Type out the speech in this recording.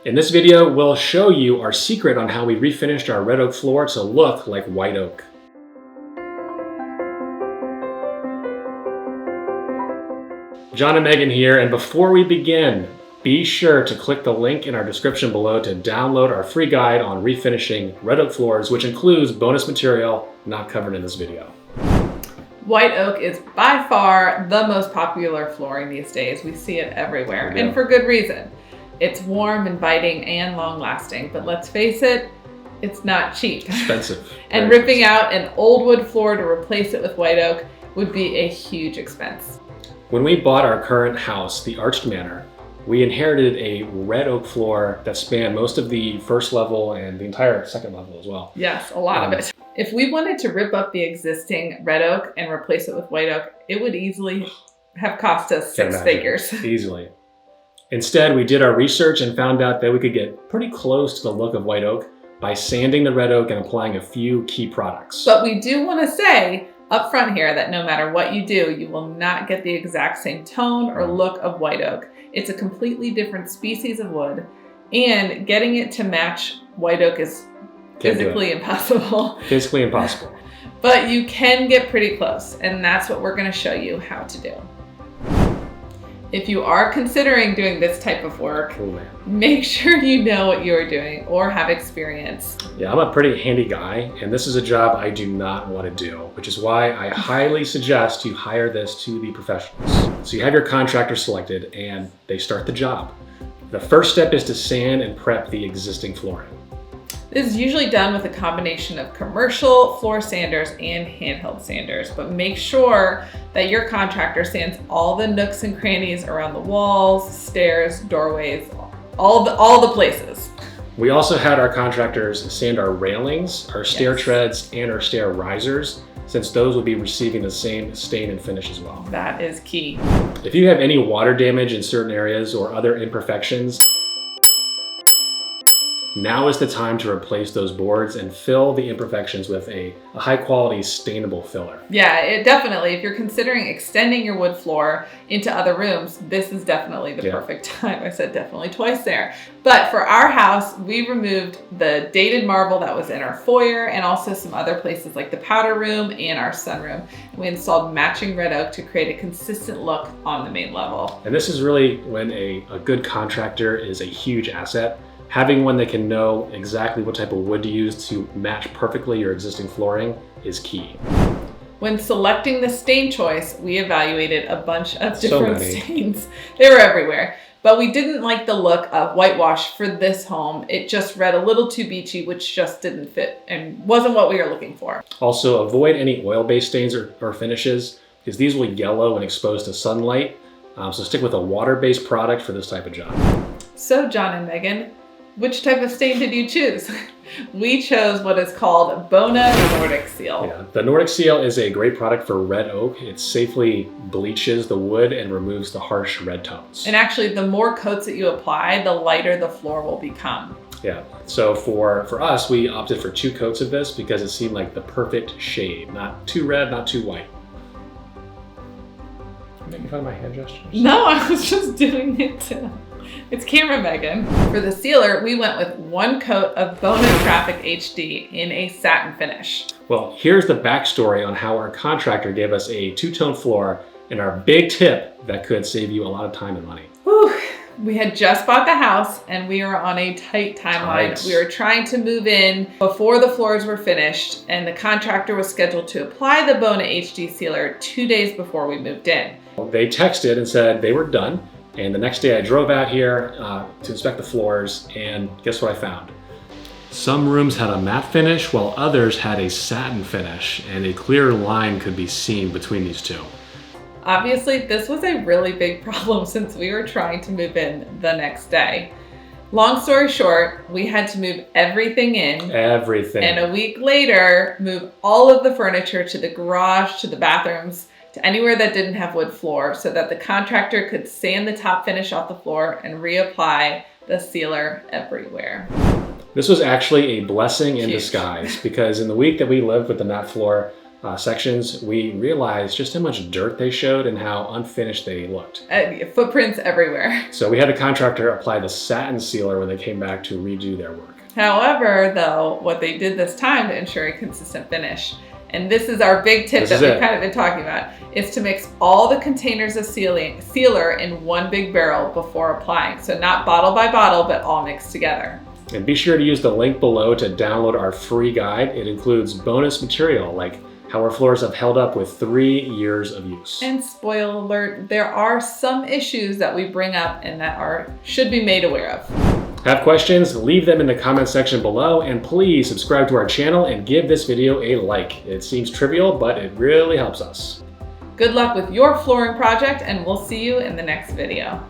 In this video, we'll show you our secret on how we refinished our red oak floor to look like white oak. John and Megan here, and before we begin, be sure to click the link in our description below to download our free guide on refinishing red oak floors, which includes bonus material not covered in this video. White oak is by far the most popular flooring these days. We see it everywhere, and for good reason. It's warm, inviting, and long-lasting, but let's face it, it's not cheap. Expensive. And ripping out an old wood floor to replace it with white oak would be a huge expense. When we bought our current house, the Arched Manor, we inherited a red oak floor that spanned most of the first level and the entire second level as well. Yes, a lot of it. If we wanted to rip up the existing red oak and replace it with white oak, it would easily have cost us six figures. Easily. Instead, we did our research and found out that we could get pretty close to the look of white oak by sanding the red oak and applying a few key products. But we do want to say up front here that no matter what you do, you will not get the exact same tone or look of white oak. It's a completely different species of wood, and getting it to match white oak is physically impossible. Physically impossible. But you can get pretty close, and that's what we're going to show you how to do. If you are considering doing this type of work, make sure you know what you're doing or have experience. Yeah, I'm a pretty handy guy, and this is a job I do not want to do, which is why I highly suggest you hire this to the professionals. So you have your contractor selected and they start the job. The first step is to sand and prep the existing flooring. This is usually done with a combination of commercial floor sanders and handheld sanders, but make sure that your contractor sands all the nooks and crannies around the walls, stairs, doorways, all the places. We also had our contractors sand our railings, our stair treads, and our stair risers, since those will be receiving the same stain and finish as well. That is key. If you have any water damage in certain areas or other imperfections, now is the time to replace those boards and fill the imperfections with a high quality stainable filler. Yeah, definitely. If you're considering extending your wood floor into other rooms, this is definitely the perfect time. I said definitely twice there. But for our house, we removed the dated marble that was in our foyer and also some other places like the powder room and our sunroom. We installed matching red oak to create a consistent look on the main level. And this is really when a good contractor is a huge asset. Having one that can know exactly what type of wood to use to match perfectly your existing flooring is key. When selecting the stain choice, we evaluated a bunch of different stains. They were everywhere, but we didn't like the look of whitewash for this home. It just read a little too beachy, which just didn't fit and wasn't what we were looking for. Also, avoid any oil-based stains or finishes, because these will yellow when exposed to sunlight. So stick with a water-based product for this type of job. So John and Megan, which type of stain did you choose? We chose what is called bona nordicseal. Yeah, the nordicseal is a great product for red oak. It safely bleaches the wood and removes the harsh red tones. And actually, the more coats that you apply, the lighter the floor will become. Yeah, so for us, we opted for 2 coats of this because it seemed like the perfect shade. Not too red, not too white. Make me find my hand gestures? No, I was just doing it too. It's camera Megan. For the sealer, we went with 1 coat of Bona Traffic HD in a satin finish. Well, here's the backstory on how our contractor gave us a 2-tone floor and our big tip that could save you a lot of time and money. Whew. We had just bought the house and we were on a tight timeline. We were trying to move in before the floors were finished, and the contractor was scheduled to apply the Bona HD sealer 2 days before we moved in. They texted and said they were done. And the next day I drove out here to inspect the floors, and guess what I found? Some rooms had a matte finish while others had a satin finish, and a clear line could be seen between these two. Obviously, this was a really big problem since we were trying to move in the next day. Long story short, we had to move everything in. Everything. And a week later, move all of the furniture to the garage, to the bathrooms, to anywhere that didn't have wood floor, so that the contractor could sand the top finish off the floor and reapply the sealer everywhere. This was actually a blessing in disguise, because in the week that we lived with the matte floor, sections, we realized just how much dirt they showed and how unfinished they looked. Footprints everywhere. So we had the contractor apply the satin sealer when they came back to redo their work. However, though, what they did this time to ensure a consistent finish, and this is our big tip that we've kind of been talking about, is to mix all the containers of sealer in one big barrel before applying. So not bottle by bottle, but all mixed together. And be sure to use the link below to download our free guide. It includes bonus material like how our floors have held up with 3 years of use. And spoiler alert, there are some issues that we bring up and that should be made aware of. Have questions? Leave them in the comment section below, and please subscribe to our channel and give this video a like. It seems trivial, but it really helps us. Good luck with your flooring project, and we'll see you in the next video.